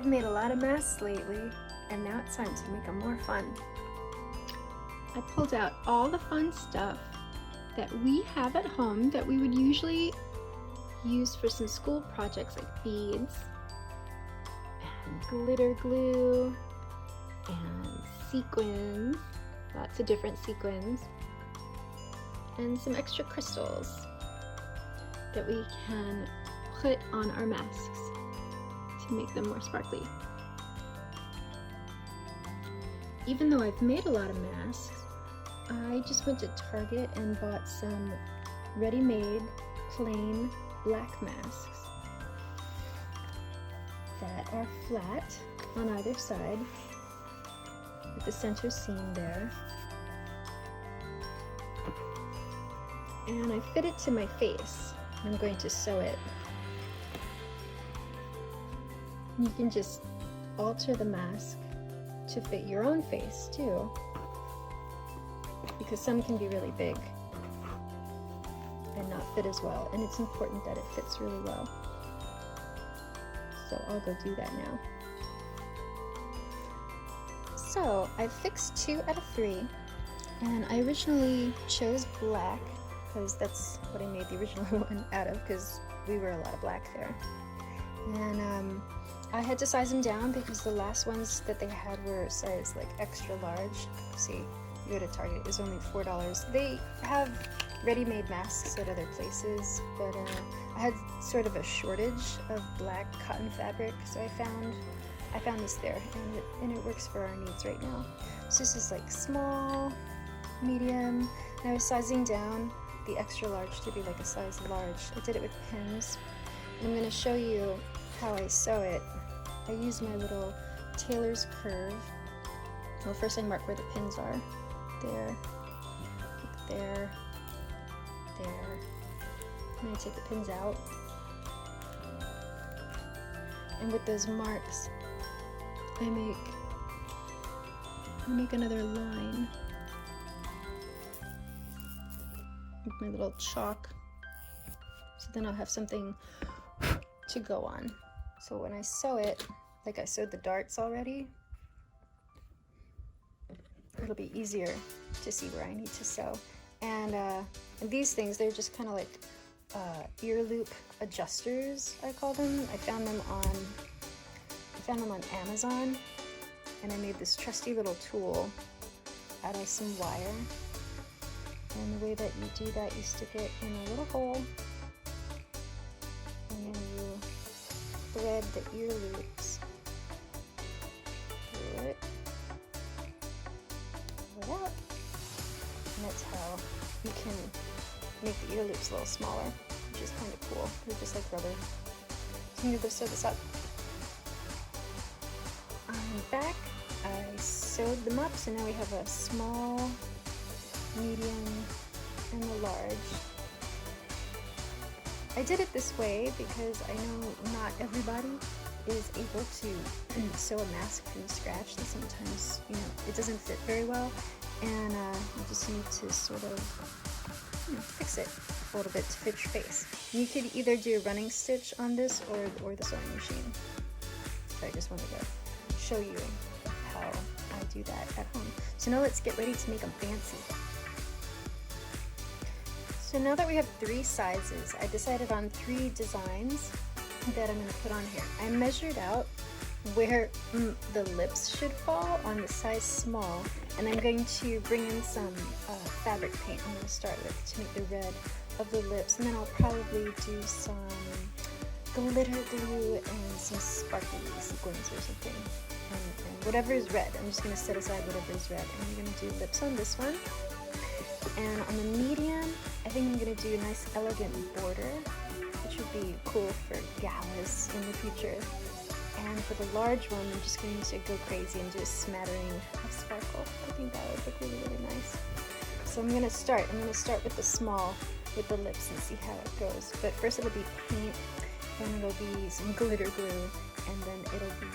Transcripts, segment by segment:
made a lot of masks lately, and now it's time to make them more fun. I pulled out all the fun stuff that we have at home that we would usually use for some school projects, like beads and glitter glue and sequins, lots of different sequins, and some extra crystals that we can put on our masks to make them more sparkly. Even though I've made a lot of masks, I just went to Target and bought some ready-made plain black masks that are flat on either side with the center seam there. And I fit it to my face. I'm going to sew it. You can just alter the mask to fit your own face too, because some can be really big and not fit as well, and it's important that it fits really well. So I'll go do that now. So I fixed 2 out of 3, and I originally chose black because that's what I made the original one out of, because we wear a lot of black there. And I had to size them down because the last ones that they had were size like extra large. See, you go to Target, it was only $4. They have ready-made masks at other places, but I had sort of a shortage of black cotton fabric, so I found this there, and it works for our needs right now. So this is like small, medium, and I was sizing down the extra large to be like a size large. I did it with pins, and I'm going to show you how I sew it. I use my little tailor's curve. Well, first I mark where the pins are. There, there, there. And I take the pins out. And with those marks, I make another line with my little chalk. So then I'll have something to go on. So when I sew it, like I sewed the darts already, it'll be easier to see where I need to sew. And these things, they're just kind of like ear loop adjusters, I call them. I found them on Amazon, and I made this trusty little tool out of some wire. And the way that you do that, you stick it in a little hole, and then you thread the ear loops through it, pull it out, and that's how you can make the ear loops a little smaller, which is kind of cool. They're just like rubber. So I'm going to go sew this up. On the back, I sewed them up, so now we have a small, medium, and a large. I did it this way because I know not everybody is able to sew a mask from scratch, and sometimes, it doesn't fit very well, and you just need to sort of fix it a little bit to fit your face. You could either do a running stitch on this or the sewing machine. So I just wanted to show you how I do that at home. So now let's get ready to make them fancy. So now that we have 3 sizes, I decided on 3 designs that I'm going to put on here. I measured out where the lips should fall on the size small, and I'm going to bring in some fabric paint I'm going to start with to make the red of the lips, and then I'll probably do some glitter glue and some sparkly sequins or something, and whatever is red. I'm just going to set aside whatever is red, and I'm going to do lips on this one. And on the medium, I think I'm going to do a nice elegant border, which would be cool for galas in the future. And for the large one, I'm just going to go crazy and do a smattering of sparkle. I think that would look really, really nice. So I'm going to start with the small, with the lips, and see how it goes. But first it'll be paint, then it'll be some glitter glue, and then it'll be,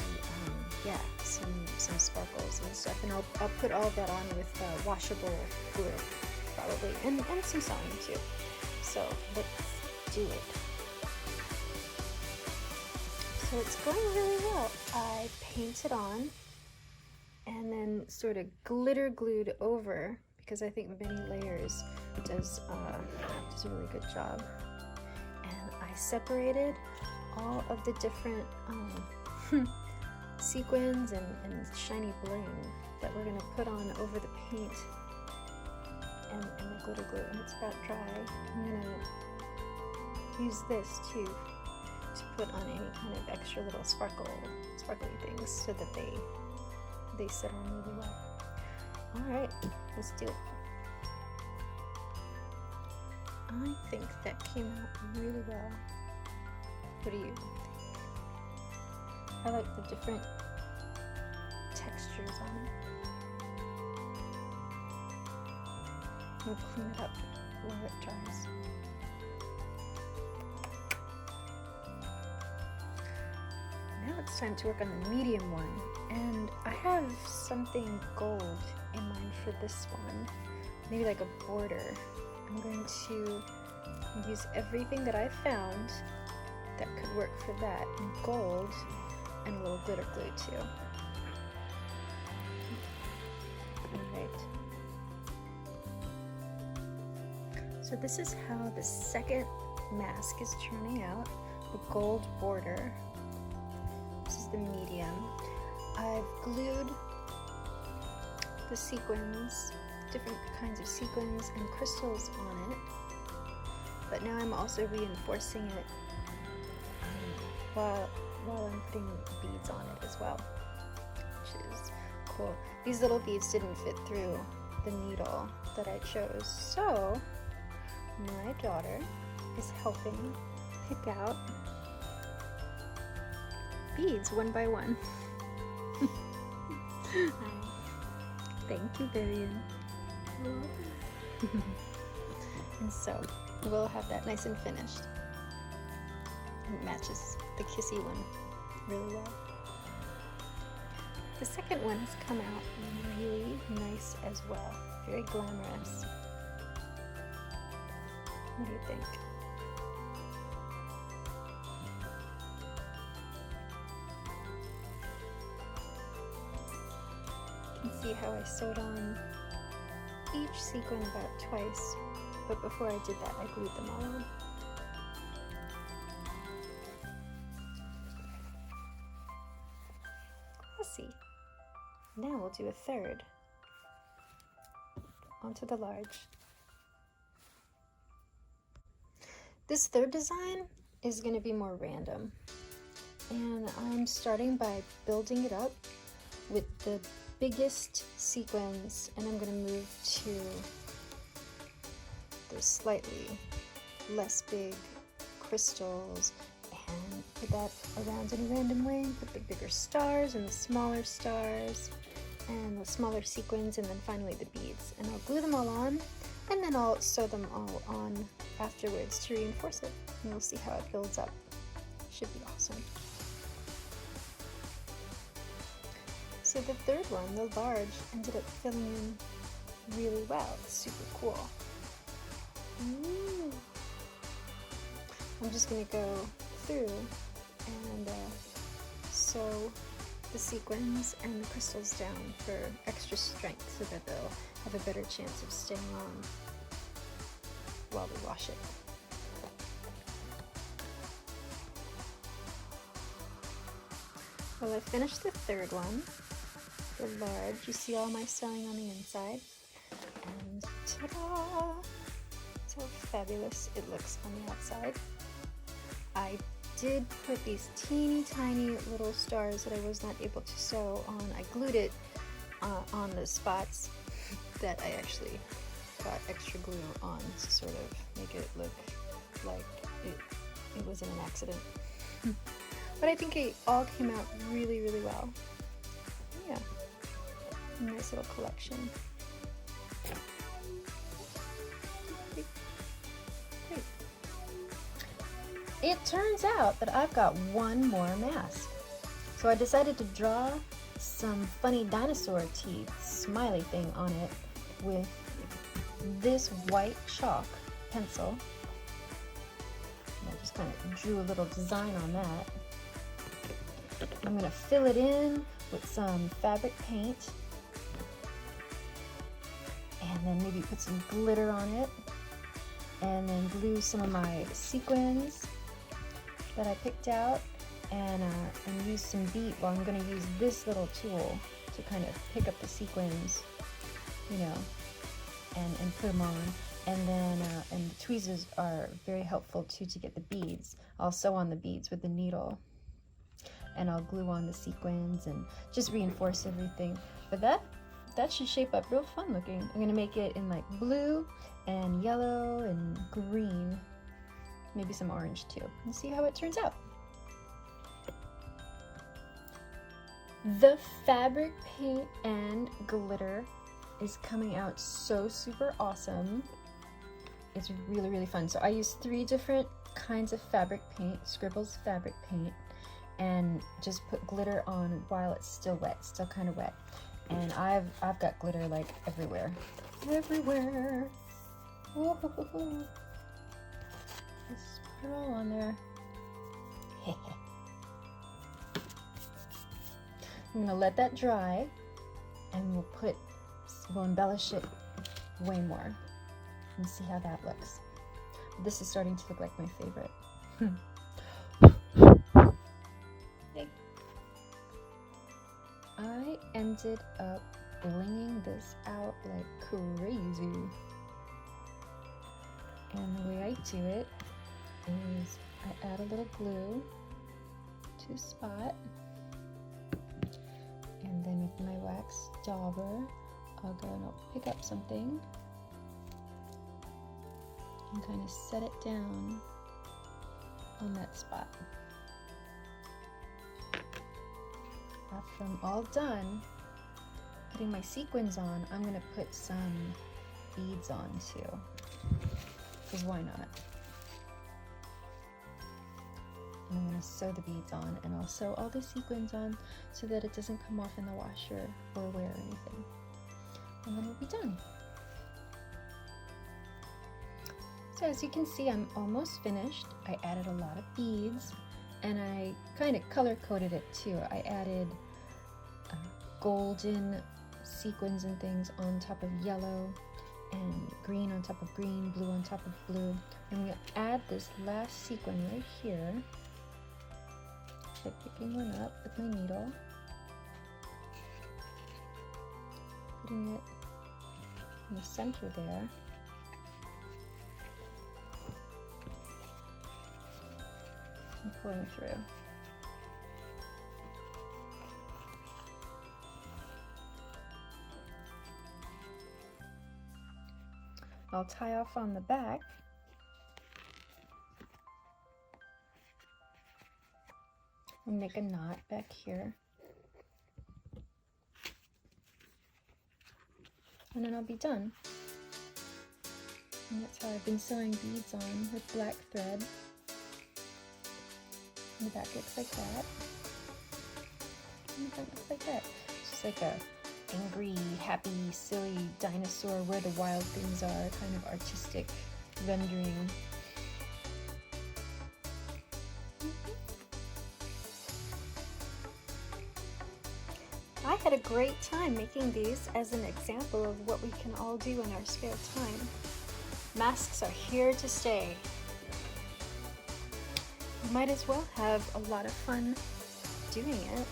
some sparkles and stuff. And I'll put all of that on with washable glue, probably, and some sewing too. So let's do it. So So it's going really well. I painted on and then sort of glitter glued over, because I think many layers does a really good job. And I separated all of the different sequins and shiny bling that we're gonna put on over the paint and the glitter glue, and it's about dry. I'm gonna use this too to put on any kind of extra little sparkly things so that they sit on really well. All right, let's do it. I think that came out really well. What do you think? I like the different textures on it. We'll clean it up while it dries. Now it's time to work on the medium one, and I have something gold in mind for this one, maybe like a border. I'm going to use everything that I found that could work for that in gold and a little glitter glue too. Alright. So this is how the second mask is turning out, the gold border. This is the medium. I've glued the sequins, different kinds of sequins and crystals on it, but now I'm also reinforcing it while I'm putting beads on it as well, which is cool. These little beads didn't fit through the needle that I chose, so my daughter is helping pick out beads one by one. Thank you, Vivian. And so we'll have that nice and finished. It matches the kissy one really well. The second one has come out really nice as well. Very glamorous. What do you think? You can see how I sewed on each sequin about twice, but before I did that, I glued them all on. Classy. Now we'll do a third onto the large. This third design is going to be more random, and I'm starting by building it up with the biggest sequins, and I'm going to move to the slightly less big crystals and put that around in a random way, put the bigger stars and the smaller stars and the smaller sequins, and then finally the beads, and I'll glue them all on, and then I'll sew them all on afterwards to reinforce it, and we'll see how it builds up. Should be awesome. So the third one, the large, ended up filling in really well. It's super cool. Ooh. I'm just going to go through and sew the sequins and the crystals down for extra strength so that they'll have a better chance of staying on while we wash it. Well, I finished the third one, the large. You see all my sewing on the inside, and ta-da! That's how fabulous it looks on the outside. I did put these teeny tiny little stars that I was not able to sew on. I glued it on the spots that I actually got extra glue on to sort of make it look like it wasn't an accident. But I think it all came out really, really well. Yeah, nice little collection. Great. It turns out that I've got one more mask. So I decided to draw some funny dinosaur teeth smiley thing on it with this white chalk pencil. And I just kind of drew a little design on that. I'm gonna fill it in with some fabric paint, and then maybe put some glitter on it, and then glue some of my sequins that I picked out, and use some bead. Well, I'm gonna use this little tool to kind of pick up the sequins, you know, and put them on. And then and the tweezers are very helpful too to get the beads. I'll sew on the beads with the needle, and I'll glue on the sequins and just reinforce everything. But that should shape up real fun looking. I'm gonna make it in like blue and yellow and green, maybe some orange too, and see how it turns out. The fabric paint and glitter is coming out so super awesome. It's really, really fun. So I use 3 different kinds of fabric paint, Scribbles fabric paint, and just put glitter on while it's still wet, still kind of wet. And I've got glitter like everywhere. Everywhere. Whoa. Just put it all on there. I'm gonna let that dry, and we'll embellish it way more and see how that looks. This is starting to look like my favorite. I ended up blinging this out like crazy. And the way I do it is I add a little glue to a spot, and then with my wax dauber, I'll go and I'll pick up something and kind of set it down on that spot. After I'm all done putting my sequins on, I'm gonna put some beads on too, because why not? And I'm gonna sew the beads on, and I'll sew all the sequins on so that it doesn't come off in the washer or wear anything. And then we'll be done. So as you can see, I'm almost finished. I added a lot of beads, and I kind of color coded it too. I added golden sequins and things on top of yellow, and green on top of green, blue on top of blue. I'm going to add this last sequin right here by picking one up with my needle, putting it in the center there, and pulling through. I'll tie off on the back and make a knot back here, and then I'll be done. And that's how I've been sewing beads on with black thread. And the back looks like that, and the front looks like that. It's just like a angry, happy, silly dinosaur where the wild things are, kind of artistic rendering. I had a great time making these as an example of what we can all do in our spare time. Masks are here to stay. You might as well have a lot of fun doing it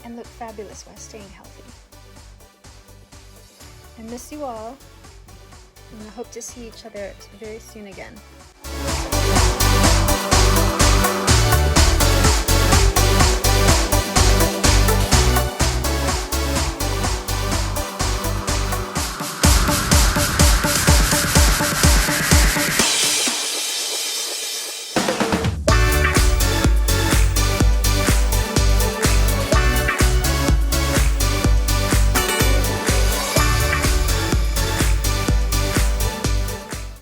and look fabulous while staying healthy. I miss you all, and I hope to see each other very soon again.